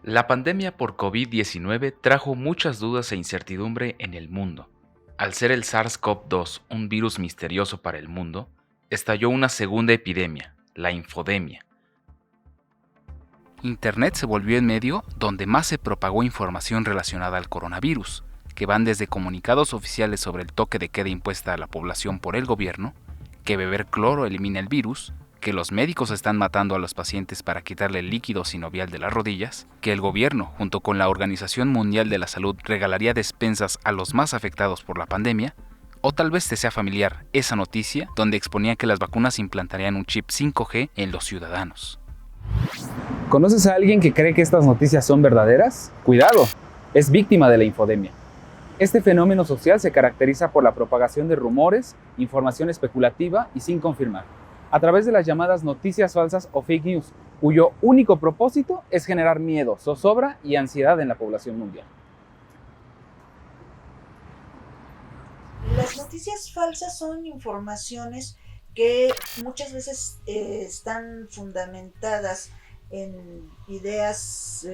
La pandemia por COVID-19 trajo muchas dudas e incertidumbre en el mundo. Al ser el SARS-CoV-2 un virus misterioso para el mundo, estalló una segunda epidemia, la infodemia. Internet se volvió el medio donde más se propagó información relacionada al coronavirus, que van desde comunicados oficiales sobre el toque de queda impuesta a la población por el gobierno, que beber cloro elimina el virus, que los médicos están matando a los pacientes para quitarle el líquido sinovial de las rodillas, que el gobierno, junto con la Organización Mundial de la Salud, regalaría despensas a los más afectados por la pandemia, o tal vez te sea familiar esa noticia donde exponía que las vacunas implantarían un chip 5G en los ciudadanos. ¿Conoces a alguien que cree que estas noticias son verdaderas? Cuidado, es víctima de la infodemia. Este fenómeno social se caracteriza por la propagación de rumores, información especulativa y sin confirmar, a través de las llamadas noticias falsas o fake news, cuyo único propósito es generar miedo, zozobra y ansiedad en la población mundial. Las noticias falsas son informaciones que muchas veces están fundamentadas en ideas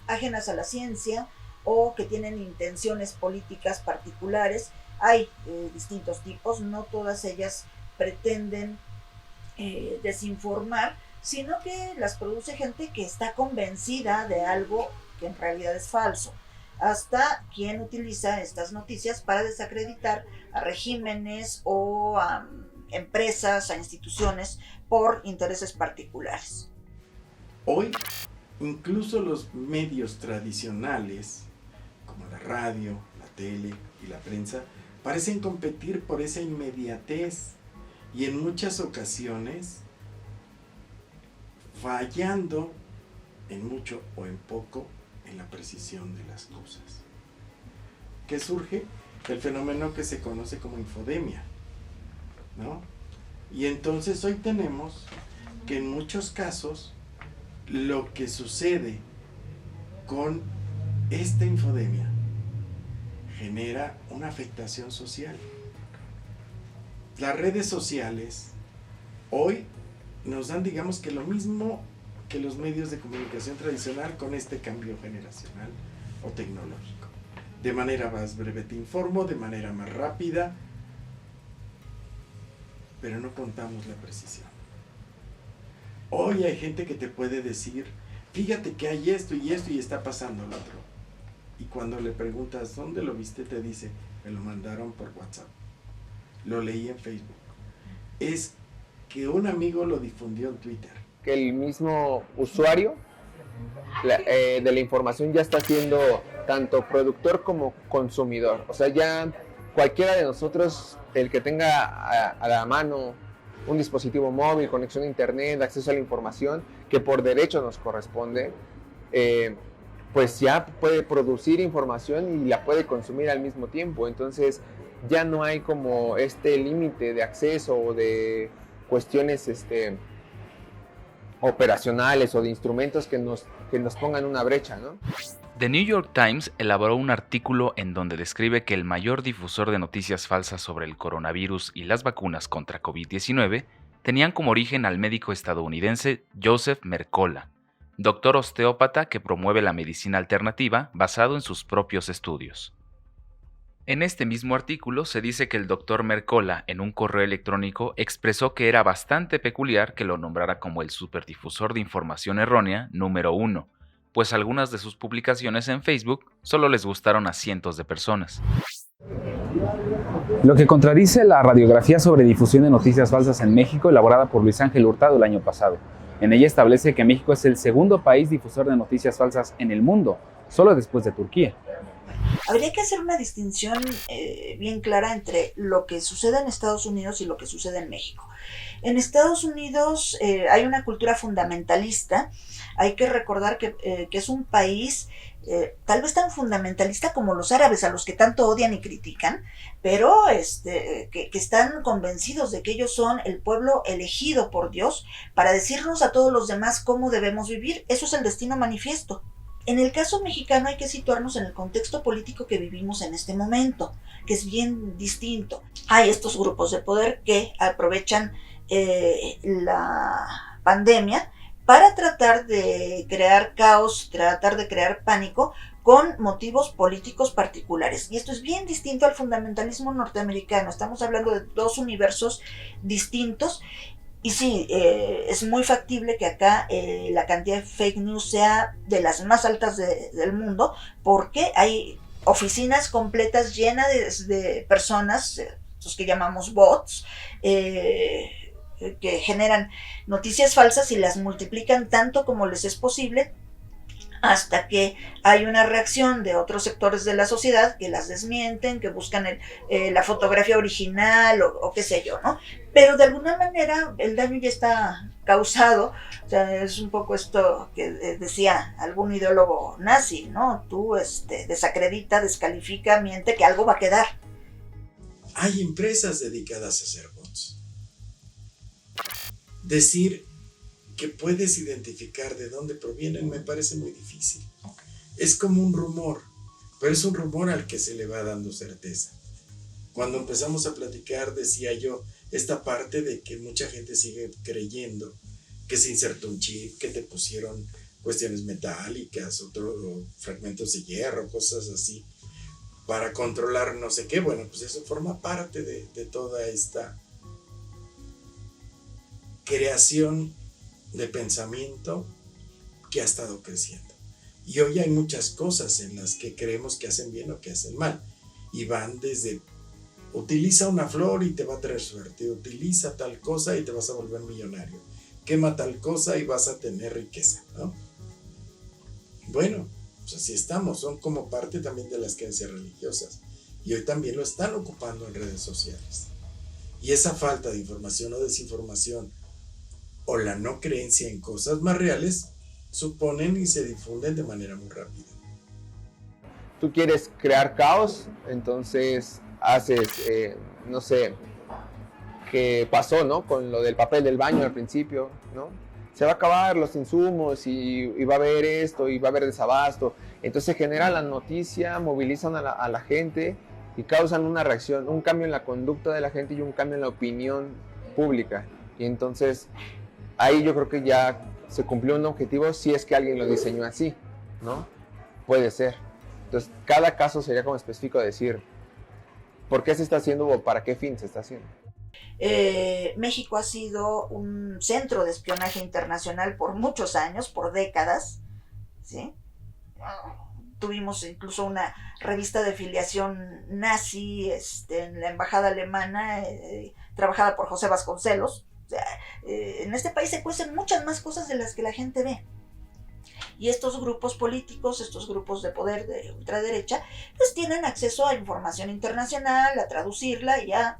ajenas a la ciencia o que tienen intenciones políticas particulares. Hay distintos tipos, no todas ellas pretenden desinformar, sino que las produce gente que está convencida de algo que en realidad es falso, hasta quien utiliza estas noticias para desacreditar a regímenes o a empresas, a instituciones por intereses particulares. Hoy, incluso los medios tradicionales, como la radio, la tele y la prensa, parecen competir por esa inmediatez y en muchas ocasiones fallando en mucho o en poco en la precisión de las cosas. ¿Qué surge? El fenómeno que se conoce como infodemia, ¿no? Y entonces hoy tenemos que en muchos casos lo que sucede con esta infodemia genera una afectación social. Las redes sociales hoy nos dan, digamos, que lo mismo que los medios de comunicación tradicional con este cambio generacional o tecnológico. De manera más breve te informo, de manera más rápida, pero no contamos la precisión. Hoy hay gente que te puede decir, fíjate que hay esto y está pasando lo otro. Y cuando le preguntas, ¿dónde lo viste? Te dice, me lo mandaron por WhatsApp. Lo leí en Facebook. Es que un amigo lo difundió en Twitter. Que el mismo usuario de la información ya está siendo tanto productor como consumidor. O sea, ya cualquiera de nosotros, el que tenga a la mano un dispositivo móvil, conexión a internet, acceso a la información que por derecho nos corresponde, pues ya puede producir información y la puede consumir al mismo tiempo. Entonces ya no hay como este límite de acceso o de cuestiones operacionales o de instrumentos que nos pongan una brecha, ¿no? The New York Times elaboró un artículo en donde describe que el mayor difusor de noticias falsas sobre el coronavirus y las vacunas contra COVID-19 tenían como origen al médico estadounidense Joseph Mercola, doctor osteópata que promueve la medicina alternativa basado en sus propios estudios. En este mismo artículo se dice que el doctor Mercola en un correo electrónico expresó que era bastante peculiar que lo nombrara como el superdifusor de información errónea número 1, pues algunas de sus publicaciones en Facebook solo les gustaron a cientos de personas. Lo que contradice la radiografía sobre difusión de noticias falsas en México, elaborada por Luis Ángel Hurtado el año pasado. En ella establece que México es el segundo país difusor de noticias falsas en el mundo, solo después de Turquía. Habría que hacer una distinción bien clara entre lo que sucede en Estados Unidos y lo que sucede en México. En Estados Unidos hay una cultura fundamentalista. Hay que recordar que es un país tal vez tan fundamentalista como los árabes, a los que tanto odian y critican, pero que están convencidos de que ellos son el pueblo elegido por Dios para decirnos a todos los demás cómo debemos vivir. Eso es el destino manifiesto. En el caso mexicano hay que situarnos en el contexto político que vivimos en este momento, que es bien distinto. Hay estos grupos de poder que aprovechan la pandemia para tratar de crear caos, tratar de crear pánico con motivos políticos particulares. Y esto es bien distinto al fundamentalismo norteamericano. Estamos hablando de dos universos distintos. Y sí, es muy factible que acá la cantidad de fake news sea de las más altas del mundo, porque hay oficinas completas llenas de personas, los que llamamos bots, que generan noticias falsas y las multiplican tanto como les es posible, hasta que hay una reacción de otros sectores de la sociedad que las desmienten, que buscan la fotografía original o qué sé yo, ¿no? Pero de alguna manera el daño ya está causado. O sea, es un poco esto que decía algún ideólogo nazi, ¿no? Tú desacredita, descalifica, miente, que algo va a quedar. Hay empresas dedicadas a hacer bots. Decir que puedes identificar de dónde provienen me parece muy difícil. Es como un rumor, pero es un rumor al que se le va dando certeza. Cuando empezamos a platicar decía yo esta parte de que mucha gente sigue creyendo que se insertó un chip, que te pusieron cuestiones metálicas, o fragmentos de hierro, cosas así, para controlar no sé qué. Bueno, pues eso forma parte de toda esta creación de pensamiento que ha estado creciendo. Y hoy hay muchas cosas en las que creemos que hacen bien o que hacen mal. Y van desde, utiliza una flor y te va a traer suerte, utiliza tal cosa y te vas a volver millonario, quema tal cosa y vas a tener riqueza, ¿no? Bueno, pues así estamos, son como parte también de las creencias religiosas. Y hoy también lo están ocupando en redes sociales. Y esa falta de información o desinformación, o la no creencia en cosas más reales, suponen y se difunden de manera muy rápida. Tú quieres crear caos, entonces haces, no sé, qué pasó, ¿no? Con lo del papel del baño al principio, ¿no? Se va a acabar los insumos y va a haber esto y va a haber desabasto. Entonces genera la noticia, movilizan a la gente y causan una reacción, un cambio en la conducta de la gente y un cambio en la opinión pública. Y entonces ahí yo creo que ya se cumplió un objetivo si es que alguien lo diseñó así, ¿no? Puede ser. Entonces, cada caso sería como específico de decir por qué se está haciendo o para qué fin se está haciendo. México ha sido un centro de espionaje internacional por muchos años, por décadas, ¿sí? Tuvimos incluso una revista de filiación nazi en la embajada alemana, trabajada por José Vasconcelos. O sea, en este país se cuecen muchas más cosas de las que la gente ve. Y estos grupos políticos, estos grupos de poder de ultraderecha, pues tienen acceso a información internacional, a traducirla y a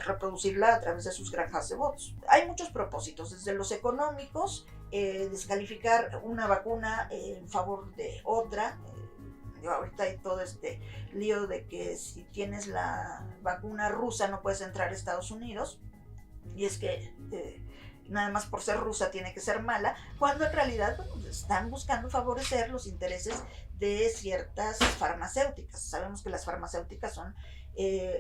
reproducirla a través de sus granjas de bots. Hay muchos propósitos, desde los económicos, descalificar una vacuna en favor de otra. Ahorita hay todo este lío de que si tienes la vacuna rusa no puedes entrar a Estados Unidos. Y es que nada más por ser rusa tiene que ser mala, cuando en realidad están buscando favorecer los intereses de ciertas farmacéuticas. Sabemos que las farmacéuticas son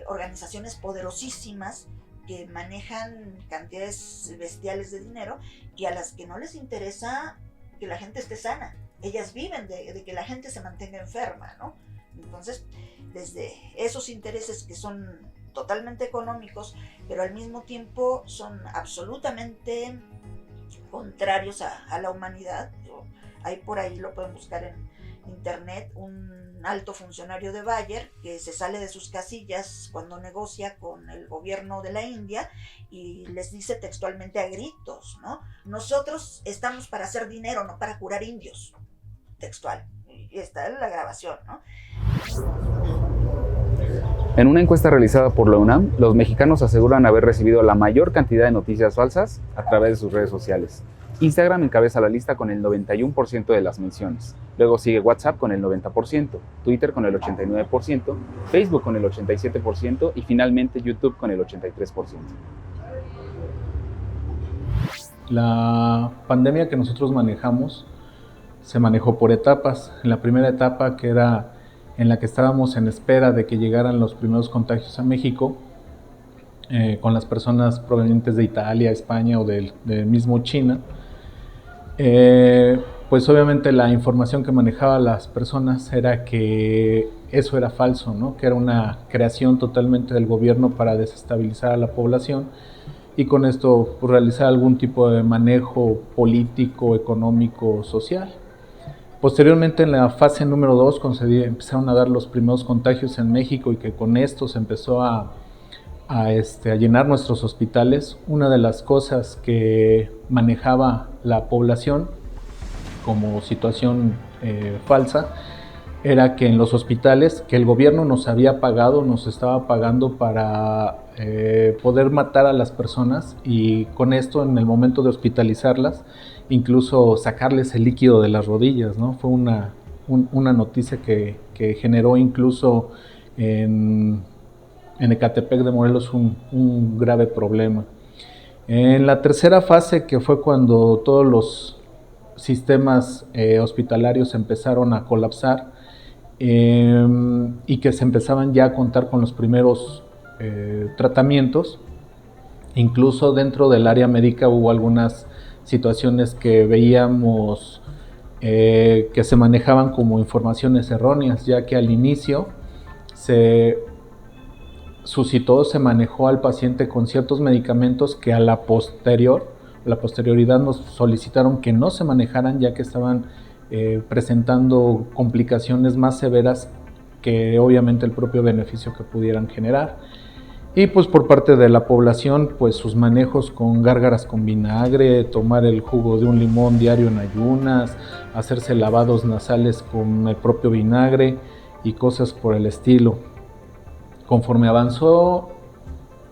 organizaciones poderosísimas que manejan cantidades bestiales de dinero y a las que no les interesa que la gente esté sana. Ellas viven de que la gente se mantenga enferma, ¿no? Entonces, desde esos intereses que son totalmente económicos, pero al mismo tiempo son absolutamente contrarios a la humanidad. Hay por ahí, lo pueden buscar en internet, un alto funcionario de Bayer que se sale de sus casillas cuando negocia con el gobierno de la India y les dice textualmente a gritos, ¿no? Nosotros estamos para hacer dinero, no para curar indios. Textual. Y está en la grabación, ¿no? En una encuesta realizada por la UNAM, los mexicanos aseguran haber recibido la mayor cantidad de noticias falsas a través de sus redes sociales. Instagram encabeza la lista con el 91% de las menciones. Luego sigue WhatsApp con el 90%, Twitter con el 89%, Facebook con el 87% y finalmente YouTube con el 83%. La pandemia que nosotros manejamos se manejó por etapas. En la primera etapa, que era en la que estábamos en espera de que llegaran los primeros contagios a México, con las personas provenientes de Italia, España o del mismo China, Pues obviamente la información que manejaban las personas era que eso era falso, ¿no? Que era una creación totalmente del gobierno para desestabilizar a la población y con esto pues, realizar algún tipo de manejo político, económico, social. Posteriormente, en la fase número 2, cuando se empezaron a dar los primeros contagios en México y que con esto se empezó a llenar nuestros hospitales, una de las cosas que manejaba la población como situación falsa era que en los hospitales, que el gobierno nos estaba pagando para poder matar a las personas y con esto en el momento de hospitalizarlas, incluso sacarles el líquido de las rodillas, ¿no? Fue una noticia que generó incluso en Ecatepec de Morelos un grave problema. En la tercera fase, que fue cuando todos los sistemas hospitalarios empezaron a colapsar y que se empezaban ya a contar con los primeros tratamientos, incluso dentro del área médica hubo algunas situaciones que veíamos que se manejaban como informaciones erróneas, ya que al inicio se manejó al paciente con ciertos medicamentos que a la posterioridad nos solicitaron que no se manejaran, ya que estaban presentando complicaciones más severas que obviamente el propio beneficio que pudieran generar. Y pues por parte de la población, pues sus manejos con gárgaras con vinagre, tomar el jugo de un limón diario en ayunas, hacerse lavados nasales con el propio vinagre y cosas por el estilo. Conforme avanzó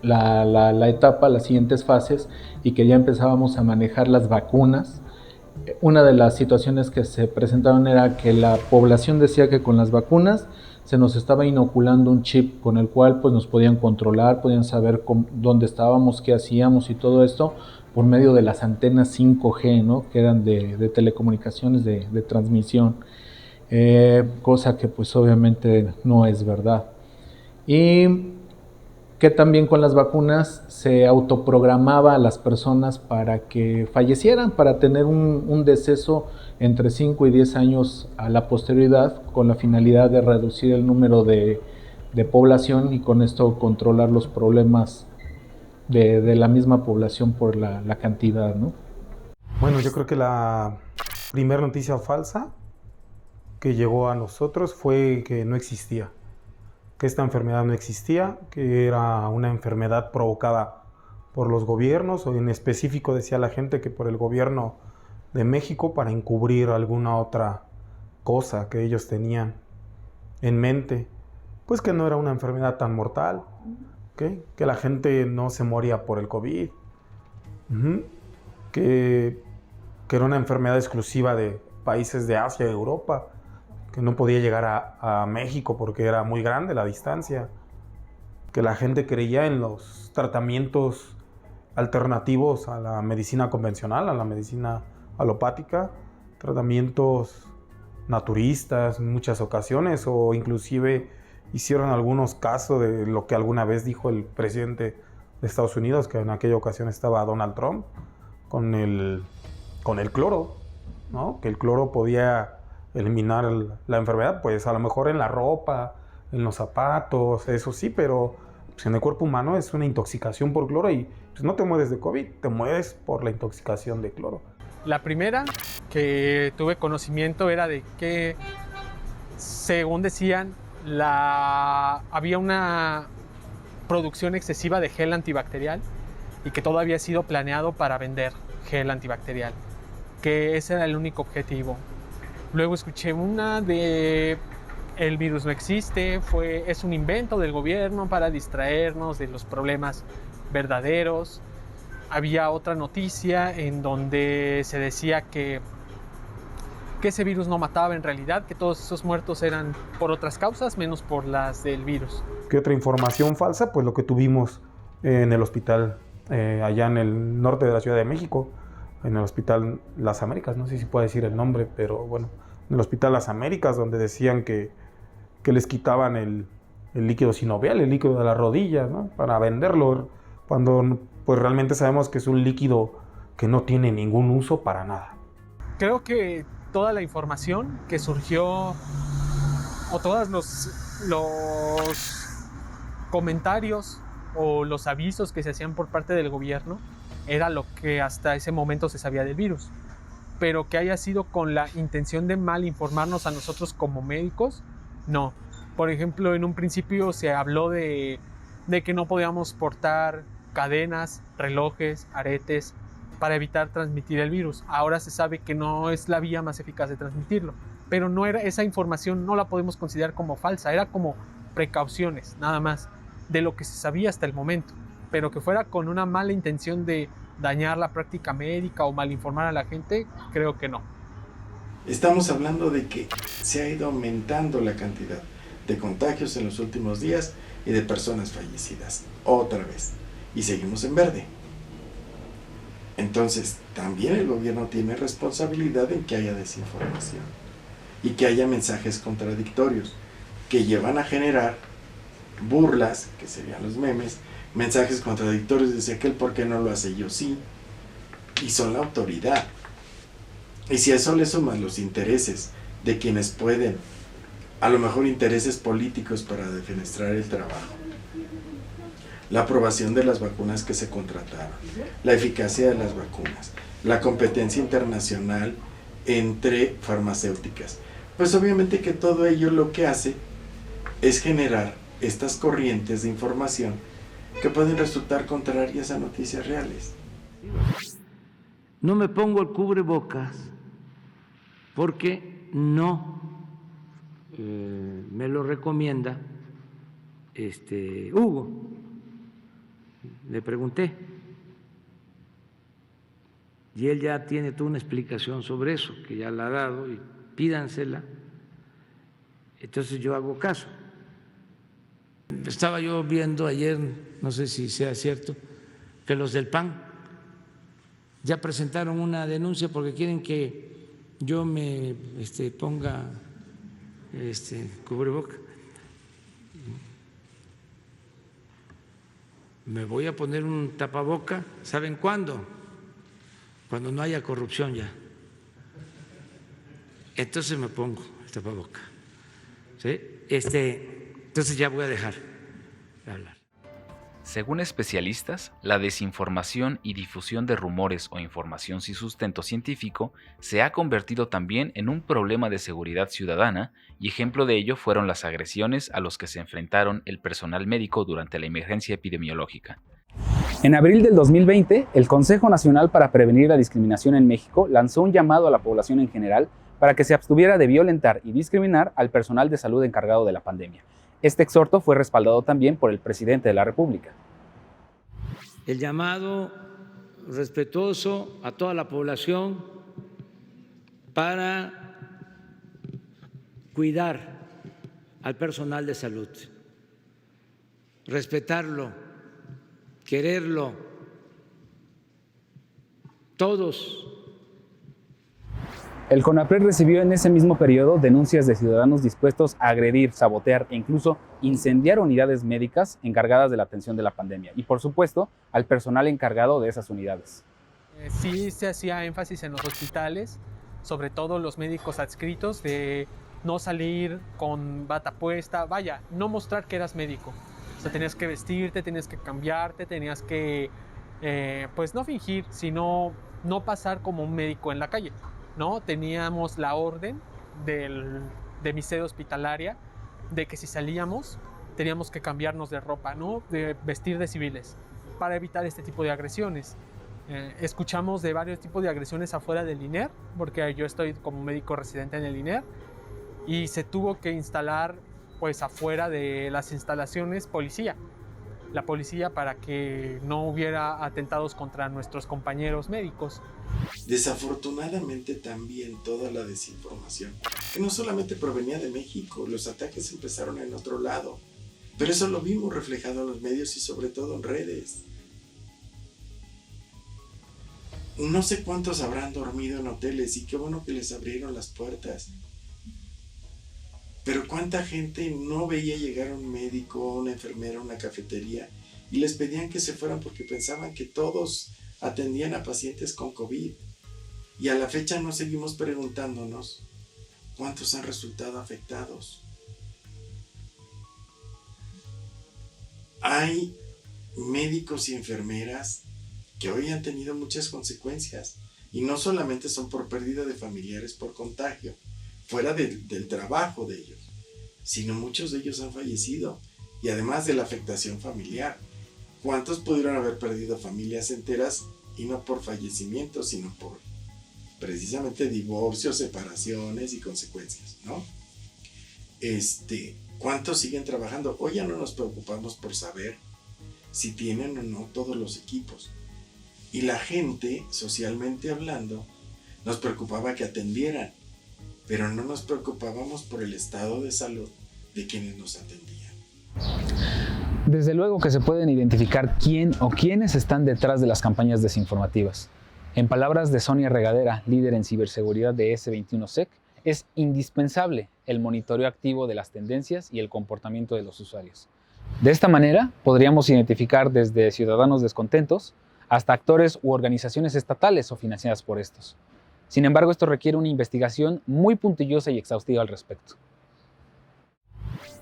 la etapa, las siguientes fases, y que ya empezábamos a manejar las vacunas, una de las situaciones que se presentaron era que la población decía que con las vacunas se nos estaba inoculando un chip con el cual pues, nos podían controlar, podían saber dónde estábamos, qué hacíamos y todo esto por medio de las antenas 5G, ¿no? Que eran de telecomunicaciones de transmisión, cosa que pues obviamente no es verdad. Y que también con las vacunas se autoprogramaba a las personas para que fallecieran, para tener un deceso entre 5 y 10 años a la posterioridad, con la finalidad de reducir el número de población y con esto controlar los problemas de la misma población por la cantidad, ¿no? Bueno, yo creo que la primera noticia falsa que llegó a nosotros fue que no existía, que esta enfermedad no existía, que era una enfermedad provocada por los gobiernos, o en específico decía la gente que por el gobierno de México para encubrir alguna otra cosa que ellos tenían en mente, pues que no era una enfermedad tan mortal, ¿okay? Que la gente no se moría por el COVID, que era una enfermedad exclusiva de países de Asia y Europa, que no podía llegar a México porque era muy grande la distancia, que la gente creía en los tratamientos alternativos a la medicina convencional, a la medicina alopática, tratamientos naturistas en muchas ocasiones, o inclusive hicieron algunos casos de lo que alguna vez dijo el presidente de Estados Unidos, que en aquella ocasión estaba Donald Trump, con el cloro, ¿no? Que el cloro podía eliminar la enfermedad, pues a lo mejor en la ropa, en los zapatos, eso sí, pero pues en el cuerpo humano es una intoxicación por cloro y pues no te mueres de COVID, te mueres por la intoxicación de cloro. La primera que tuve conocimiento era de que, según decían, había una producción excesiva de gel antibacterial y que todo había sido planeado para vender gel antibacterial, que ese era el único objetivo. Luego escuché una de el virus no existe, es un invento del gobierno para distraernos de los problemas verdaderos. Había otra noticia en donde se decía que ese virus no mataba en realidad, que todos esos muertos eran por otras causas, menos por las del virus. ¿Qué otra información falsa? Pues lo que tuvimos en el hospital allá en el norte de la Ciudad de México, en el Hospital Las Américas, no sé si puedo decir el nombre, pero bueno, en el Hospital Las Américas, donde decían que les quitaban el líquido sinovial, el líquido de la rodilla, ¿no? Para venderlo, cuando pues realmente sabemos que es un líquido que no tiene ningún uso para nada. Creo que toda la información que surgió o todos los comentarios o los avisos que se hacían por parte del gobierno era lo que hasta ese momento se sabía del virus. Pero que haya sido con la intención de mal informarnos a nosotros como médicos, no. Por ejemplo, en un principio se habló de que no podíamos portar cadenas, relojes, aretes para evitar transmitir el virus. Ahora se sabe que no es la vía más eficaz de transmitirlo, pero no era, esa información no la podemos considerar como falsa, era como precauciones, nada más, de lo que se sabía hasta el momento, pero que fuera con una mala intención de dañar la práctica médica o malinformar a la gente, creo que no. Estamos hablando de que se ha ido aumentando la cantidad de contagios en los últimos días y de personas fallecidas, otra vez, y seguimos en verde. Entonces, también el gobierno tiene responsabilidad en que haya desinformación y que haya mensajes contradictorios que llevan a generar burlas, que serían los memes, mensajes contradictorios de aquel por qué no lo hace yo sí, y son la autoridad. Y si a eso le suman los intereses de quienes pueden, a lo mejor intereses políticos para defenestrar el trabajo, la aprobación de las vacunas que se contrataron, la eficacia de las vacunas, la competencia internacional entre farmacéuticas, pues obviamente que todo ello lo que hace es generar estas corrientes de información que pueden resultar contrarias a noticias reales. No me pongo el cubrebocas porque no me lo recomienda Hugo. Le pregunté y él ya tiene toda una explicación sobre eso, que ya la ha dado, y pídansela. Entonces yo hago caso. Estaba yo viendo ayer, no sé si sea cierto, que los del PAN ya presentaron una denuncia porque quieren que yo me ponga cubreboca. Me voy a poner un tapaboca, ¿saben cuándo? Cuando no haya corrupción ya. Entonces me pongo el tapaboca. ¿Sí? Entonces ya voy a dejar de hablar. Según especialistas, la desinformación y difusión de rumores o información sin sustento científico se ha convertido también en un problema de seguridad ciudadana, y ejemplo de ello fueron las agresiones a los que se enfrentaron el personal médico durante la emergencia epidemiológica. En abril del 2020, el Consejo Nacional para Prevenir la Discriminación en México lanzó un llamado a la población en general para que se abstuviera de violentar y discriminar al personal de salud encargado de la pandemia. Este exhorto fue respaldado también por el presidente de la República. El llamado respetuoso a toda la población para cuidar al personal de salud, respetarlo, quererlo, todos. El CONAPRED recibió en ese mismo periodo denuncias de ciudadanos dispuestos a agredir, sabotear e incluso incendiar unidades médicas encargadas de la atención de la pandemia y, por supuesto, al personal encargado de esas unidades. Sí se hacía énfasis en los hospitales, sobre todo los médicos adscritos, de no salir con bata puesta, vaya, no mostrar que eras médico. O sea, tenías que vestirte, tenías que cambiarte, tenías que, pues no fingir, sino no pasar como un médico en la calle. ¿No? Teníamos la orden de mi sede hospitalaria de que si salíamos teníamos que cambiarnos de ropa, ¿no? De vestir de civiles para evitar este tipo de agresiones. Escuchamos de varios tipos de agresiones afuera del INER, porque yo estoy como médico residente en el INER, y se tuvo que instalar pues afuera de las instalaciones la policía para que no hubiera atentados contra nuestros compañeros médicos. Desafortunadamente también toda la desinformación, que no solamente provenía de México, los ataques empezaron en otro lado, pero eso lo vimos reflejado en los medios y sobre todo en redes. No sé cuántos habrán dormido en hoteles y qué bueno que les abrieron las puertas. Pero cuánta gente no veía llegar un médico, una enfermera, una cafetería y les pedían que se fueran porque pensaban que todos atendían a pacientes con COVID. Y a la fecha nos seguimos preguntándonos cuántos han resultado afectados. Hay médicos y enfermeras que hoy han tenido muchas consecuencias y no solamente son por pérdida de familiares por contagio, fuera del trabajo de ellos, sino muchos de ellos han fallecido y además de la afectación familiar. ¿Cuántos pudieron haber perdido familias enteras y no por fallecimiento, sino por precisamente divorcios, separaciones y consecuencias, ¿no? ¿Cuántos siguen trabajando? Hoy ya no nos preocupamos por saber si tienen o no todos los equipos. Y la gente, socialmente hablando, nos preocupaba que atendieran, pero no nos preocupábamos por el estado de salud de quienes nos atendían. Desde luego que se pueden identificar quién o quiénes están detrás de las campañas desinformativas. En palabras de Sonia Regadera, líder en ciberseguridad de S21Sec, es indispensable el monitoreo activo de las tendencias y el comportamiento de los usuarios. De esta manera, podríamos identificar desde ciudadanos descontentos hasta actores u organizaciones estatales o financiadas por estos. Sin embargo, esto requiere una investigación muy puntillosa y exhaustiva al respecto.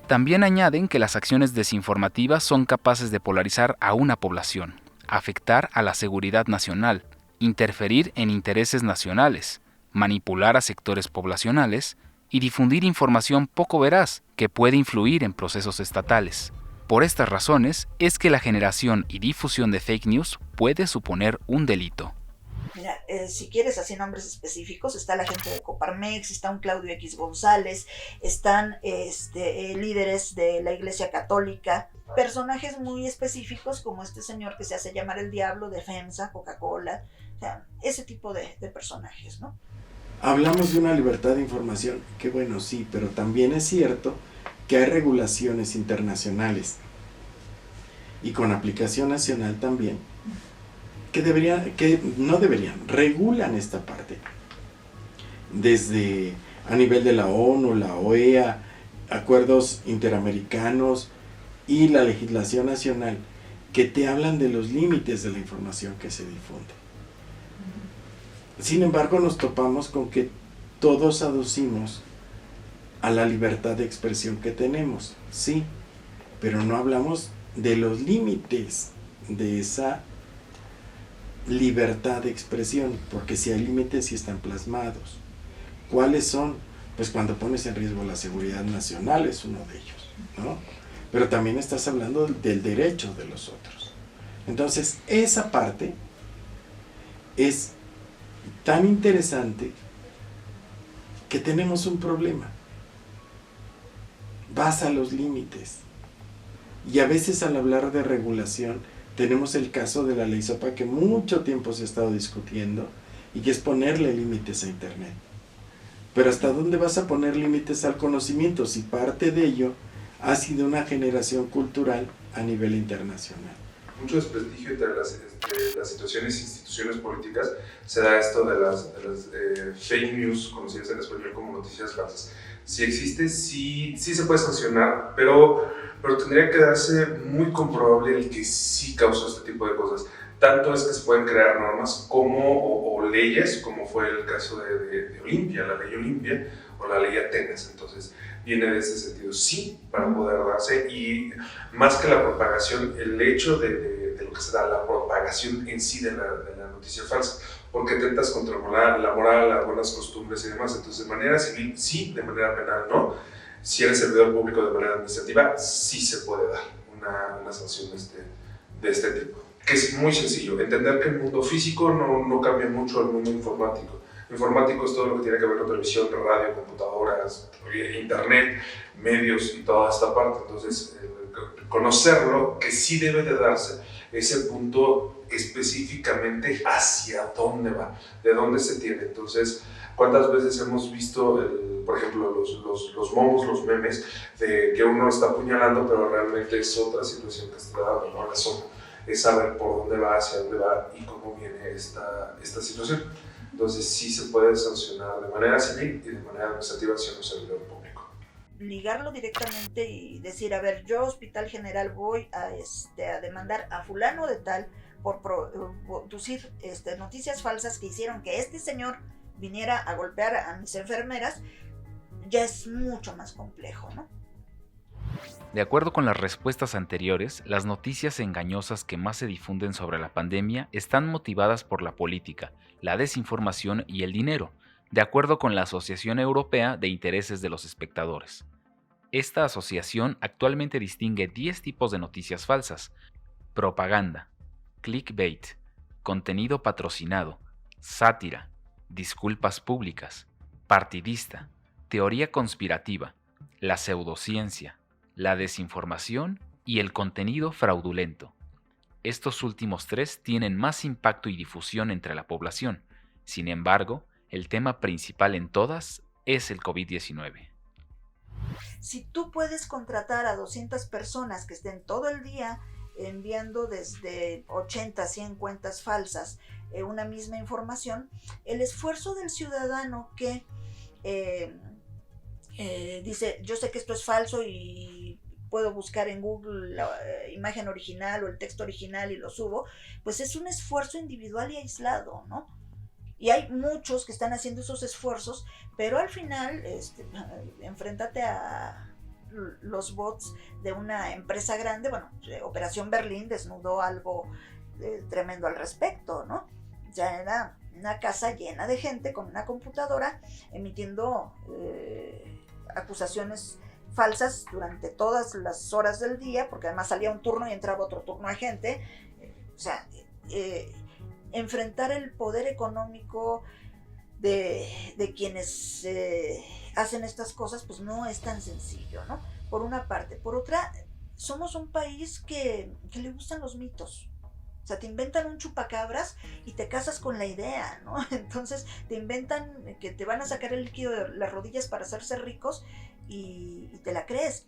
También añaden que las acciones desinformativas son capaces de polarizar a una población, afectar a la seguridad nacional, interferir en intereses nacionales, manipular a sectores poblacionales y difundir información poco veraz que puede influir en procesos estatales. Por estas razones es que la generación y difusión de fake news puede suponer un delito. Mira, si quieres así nombres específicos, está la gente de Coparmex, está un Claudio X González, están líderes de la Iglesia Católica, personajes muy específicos como este señor que se hace llamar el Diablo de FEMSA, Coca-Cola, o sea, ese tipo de personajes, ¿no? Hablamos de una libertad de información, que bueno, sí, pero también es cierto que hay regulaciones internacionales y con aplicación nacional también, regulan esta parte. Desde a nivel de la ONU, la OEA, acuerdos interamericanos y la legislación nacional que te hablan de los límites de la información que se difunde. Sin embargo, nos topamos con que todos aducimos a la libertad de expresión que tenemos, sí, pero no hablamos de los límites de esa libertad de expresión, porque si hay límites sí están plasmados. ¿Cuáles son? Pues cuando pones en riesgo la seguridad nacional es uno de ellos, ¿no? Pero también estás hablando del derecho de los otros. Entonces, esa parte es tan interesante que tenemos un problema. Vas a los límites. Y a veces al hablar de regulación tenemos el caso de la ley SOPA que mucho tiempo se ha estado discutiendo y que es ponerle límites a Internet. Pero ¿hasta dónde vas a poner límites al conocimiento si parte de ello ha sido una generación cultural a nivel internacional? Mucho desprestigio entre las situaciones e instituciones políticas se da esto de las fake news, conocidas en español como noticias falsas. Si existe, sí se puede sancionar, pero tendría que darse muy comprobable el que sí causó este tipo de cosas. Tanto es que se pueden crear normas o leyes, como fue el caso de Olimpia, la ley Olimpia, o la ley Atenas. Entonces, viene de ese sentido, sí, para poder darse, y más que la propagación, el hecho de lo que se da, la propagación en sí de la noticia falsa, porque intentas controlar la moral, las buenas costumbres y demás. Entonces, de manera civil, sí, de manera penal, no. Si eres servidor público de manera administrativa, sí se puede dar una sanción de este tipo. Que es muy sencillo, entender que el mundo físico no cambia mucho al mundo informático. Informático es todo lo que tiene que ver con televisión, radio, computadoras, internet, medios y toda esta parte. Entonces, conocerlo, que sí debe de darse ese punto específicamente hacia dónde va, de dónde se tiene. Entonces, ¿cuántas veces hemos visto, por ejemplo, los momos, los memes, de que uno está apuñalando, pero realmente es otra situación que está dando, ¿no? Es saber por dónde va, hacia dónde va y cómo viene esta situación. Entonces sí se puede sancionar de manera civil y de manera administrativa si es un servidor público. Ligarlo directamente y decir, a ver, yo Hospital General voy a demandar a fulano de tal por producir noticias falsas que hicieron que este señor viniera a golpear a mis enfermeras, ya es mucho más complejo, ¿no? De acuerdo con las respuestas anteriores, las noticias engañosas que más se difunden sobre la pandemia están motivadas por la política, la desinformación y el dinero, de acuerdo con la Asociación Europea de Intereses de los Espectadores. Esta asociación actualmente distingue 10 tipos de noticias falsas: propaganda, clickbait, contenido patrocinado, sátira, disculpas públicas, partidista, teoría conspirativa, la pseudociencia, la desinformación y el contenido fraudulento. Estos últimos 3 tienen más impacto y difusión entre la población. Sin embargo, el tema principal en todas es el COVID-19. Si tú puedes contratar a 200 personas que estén todo el día enviando desde 80 a 100 cuentas falsas una misma información, el esfuerzo del ciudadano que dice, yo sé que esto es falso y puedo buscar en Google la imagen original o el texto original y lo subo, pues es un esfuerzo individual y aislado, ¿no? Y hay muchos que están haciendo esos esfuerzos, pero al final enfréntate a los bots de una empresa grande. Bueno, Operación Berlín desnudó algo tremendo al respecto, ¿no? Ya era una casa llena de gente con una computadora emitiendo acusaciones falsas durante todas las horas del día, porque además salía un turno y entraba otro turno de gente. Enfrentar el poder económico de quienes hacen estas cosas, pues no es tan sencillo, ¿no? Por una parte. Por otra, somos un país que le gustan los mitos. O sea, te inventan un chupacabras y te casas con la idea, ¿no? Entonces te inventan que te van a sacar el líquido de las rodillas para hacerse ricos y te la crees.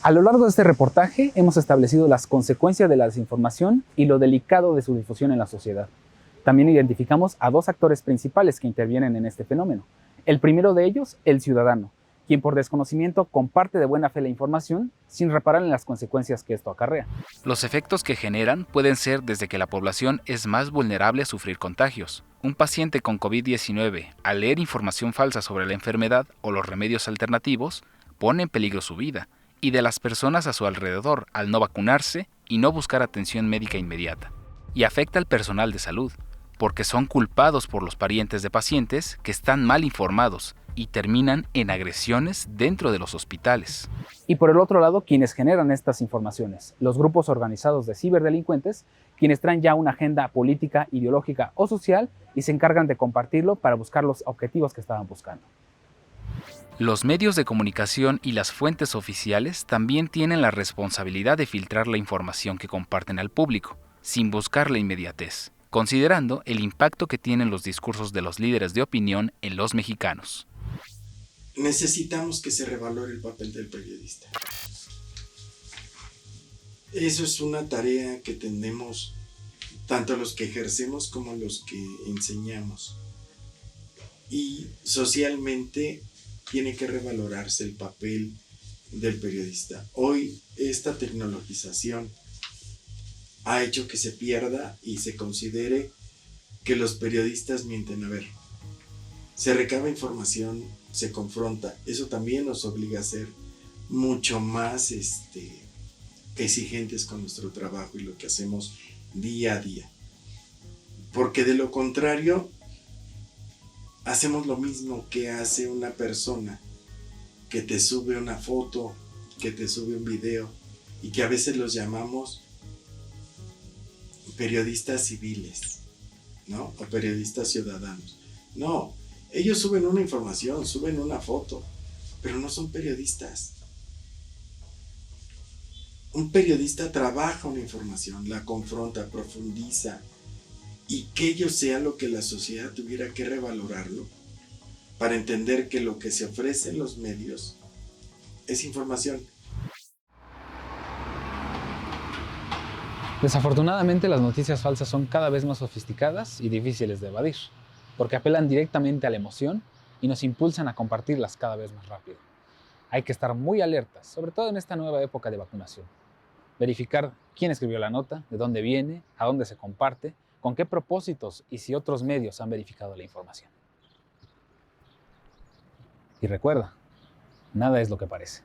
A lo largo de este reportaje hemos establecido las consecuencias de la desinformación y lo delicado de su difusión en la sociedad. También identificamos a 2 actores principales que intervienen en este fenómeno. El primero de ellos, el ciudadano, quien por desconocimiento comparte de buena fe la información sin reparar en las consecuencias que esto acarrea. Los efectos que generan pueden ser desde que la población es más vulnerable a sufrir contagios. Un paciente con COVID-19, al leer información falsa sobre la enfermedad o los remedios alternativos, pone en peligro su vida, y de las personas a su alrededor al no vacunarse y no buscar atención médica inmediata. Y afecta al personal de salud, porque son culpados por los parientes de pacientes que están mal informados y terminan en agresiones dentro de los hospitales. Y por el otro lado, quienes generan estas informaciones, los grupos organizados de ciberdelincuentes, quienes traen ya una agenda política, ideológica o social y se encargan de compartirlo para buscar los objetivos que estaban buscando. Los medios de comunicación y las fuentes oficiales también tienen la responsabilidad de filtrar la información que comparten al público, sin buscar la inmediatez, considerando el impacto que tienen los discursos de los líderes de opinión en los mexicanos. Necesitamos que se revalore el papel del periodista. Eso es una tarea que tenemos tanto los que ejercemos como los que enseñamos. Y socialmente tiene que revalorarse el papel del periodista. Hoy esta tecnologización ha hecho que se pierda y se considere que los periodistas mienten. A ver, se recaba información, se confronta. Eso también nos obliga a ser mucho más exigentes con nuestro trabajo y lo que hacemos día a día. Porque de lo contrario, hacemos lo mismo que hace una persona que te sube una foto, que te sube un video y que a veces los llamamos periodistas civiles, ¿no? O periodistas ciudadanos. No, ellos suben una información, suben una foto, pero no son periodistas. Un periodista trabaja una información, la confronta, profundiza, y que ello sea lo que la sociedad tuviera que revalorarlo para entender que lo que se ofrece en los medios es información. Desafortunadamente, las noticias falsas son cada vez más sofisticadas y difíciles de evadir, porque apelan directamente a la emoción y nos impulsan a compartirlas cada vez más rápido. Hay que estar muy alertas, sobre todo en esta nueva época de vacunación. verificar quién escribió la nota, de dónde viene, a dónde se comparte, con qué propósitos y si otros medios han verificado la información. Y recuerda, nada es lo que parece.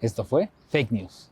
Esto fue Fake News.